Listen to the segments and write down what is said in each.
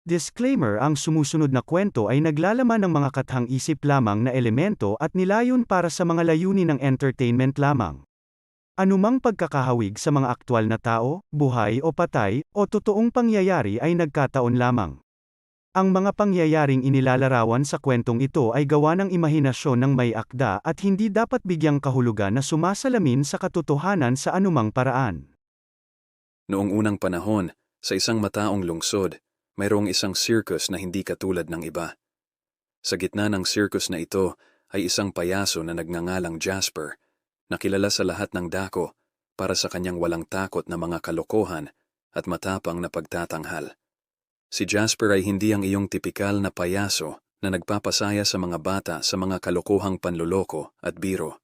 Disclaimer: ang sumusunod na kwento ay naglalaman ng mga kathang-isip lamang na elemento at nilayon para sa mga layunin ng entertainment lamang. Anumang pagkakahawig sa mga aktwal na tao, buhay o patay, o totoong pangyayari ay nagkataon lamang. Ang mga pangyayaring inilalarawan sa kwentong ito ay gawa ng imahinasyon ng may akda at hindi dapat bigyang kahulugan na sumasalamin sa katotohanan sa anumang paraan. Noong unang panahon, sa isang mataong lungsod, mayroong isang circus na hindi katulad ng iba. Sa gitna ng circus na ito ay isang payaso na nagngangalang Jasper, na kilala sa lahat ng dako para sa kanyang walang takot na mga kalokohan at matapang na pagtatanghal. Si Jasper ay hindi ang iyong tipikal na payaso na nagpapasaya sa mga bata sa mga kalokohang panloloko at biro.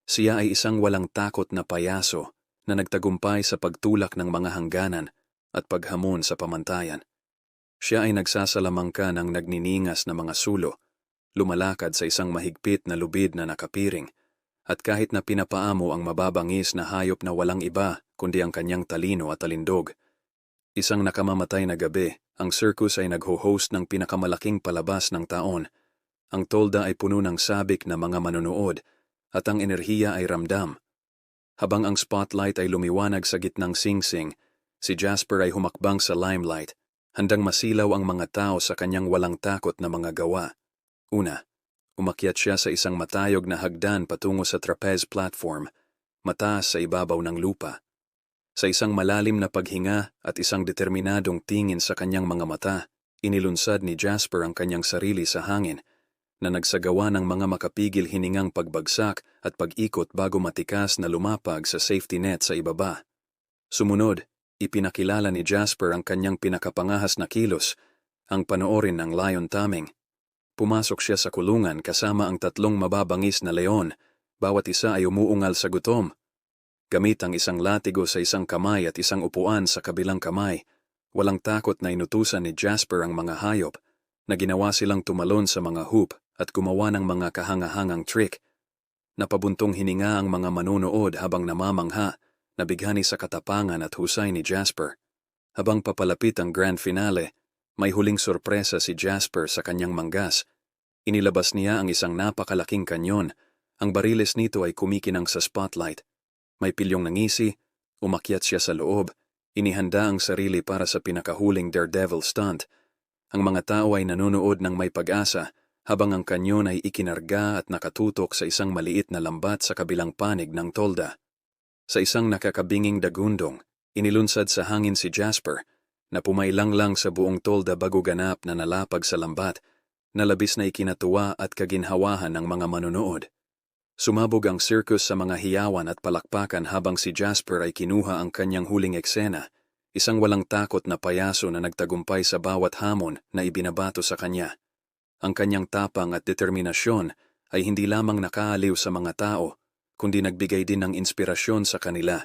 Siya ay isang walang takot na payaso na nagtagumpay sa pagtulak ng mga hangganan at paghamon sa pamantayan. Siya ay nagsasalamangka ng nagniningas na mga sulo, lumalakad sa isang mahigpit na lubid na nakapiring, at kahit na pinapaamo ang mababangis na hayop na walang iba kundi ang kanyang talino at talindog. Isang nakamamatay na gabi, ang circus ay nagho-host ng pinakamalaking palabas ng taon. Ang tolda ay puno ng sabik na mga manonood, at ang enerhiya ay ramdam. Habang ang spotlight ay lumiwanag sa gitnang singsing, si Jasper ay humakbang sa limelight, handang masilaw ang mga tao sa kanyang walang takot na mga gawa. Una, umakyat siya sa isang matayog na hagdan patungo sa trapeze platform, mataas sa ibabaw ng lupa. Sa isang malalim na paghinga at isang determinadong tingin sa kanyang mga mata, inilunsad ni Jasper ang kanyang sarili sa hangin, na nagsagawa ng mga makapigil hiningang pagbagsak at pag-ikot bago matikas na lumapag sa safety net sa ibaba. Sumunod, ipinakilala ni Jasper ang kanyang pinakapangahas na kilos, ang panoorin ng lion taming. Pumasok siya sa kulungan kasama ang tatlong mababangis na leon, bawat isa ay umuungal sa gutom. Gamit ang isang latigo sa isang kamay at isang upuan sa kabilang kamay, walang takot na inutusan ni Jasper ang mga hayop, na ginawa silang tumalon sa mga hoop at gumawa ng mga kahangahangang trick. Napabuntong hininga ang mga manonood habang namamangha, nabighani sa katapangan at husay ni Jasper. Habang papalapit ang grand finale, may huling sorpresa si Jasper sa kanyang manggas. Inilabas niya ang isang napakalaking kanyon. Ang bariles nito ay kumikinang sa spotlight. May pilyong nangisi, umakyat siya sa loob, inihanda ang sarili para sa pinakahuling daredevil stunt. Ang mga tao ay nanonood ng may pag-asa, habang ang kanyon ay ikinarga at nakatutok sa isang maliit na lambat sa kabilang panig ng tolda. Sa isang nakakabinging dagundong, inilunsad sa hangin si Jasper, na pumailang lang sa buong tolda bago ganap na nalapag sa lambat, na labis na ikinatuwa at kaginhawahan ng mga manonood. Sumabog ang circus sa mga hiyawan at palakpakan habang si Jasper ay kinuha ang kanyang huling eksena, isang walang takot na payaso na nagtagumpay sa bawat hamon na ibinabato sa kanya. Ang kanyang tapang at determinasyon ay hindi lamang nakaaliw sa mga tao, kundi nagbigay din ng inspirasyon sa kanila,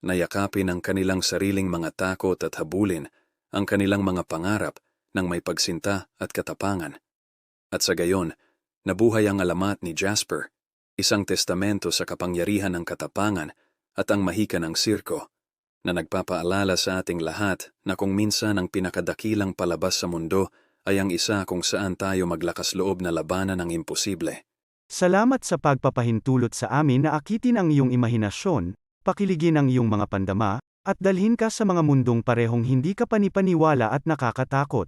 na yakapin ang kanilang sariling mga takot at habulin, ang kanilang mga pangarap ng may pagsinta at katapangan. At sa gayon, nabuhay ang alamat ni Jasper, isang testamento sa kapangyarihan ng katapangan at ang mahika ng sirko, na nagpapaalala sa ating lahat na kung minsan ang pinakadakilang palabas sa mundo ay ang isa kung saan tayo maglakas loob na labanan ang imposible. Salamat sa pagpapahintulot sa amin na akitin ang iyong imahinasyon, pakiligin ang iyong mga pandama, at dalhin ka sa mga mundong parehong hindi ka panipaniwala at nakakatakot.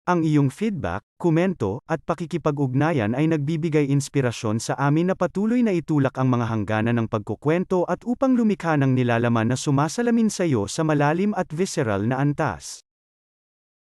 Ang iyong feedback, komento, at pakikipag-ugnayan ay nagbibigay inspirasyon sa amin na patuloy na itulak ang mga hangganan ng pagkukwento at upang lumikha ng nilalaman na sumasalamin sa iyo sa malalim at visceral na antas.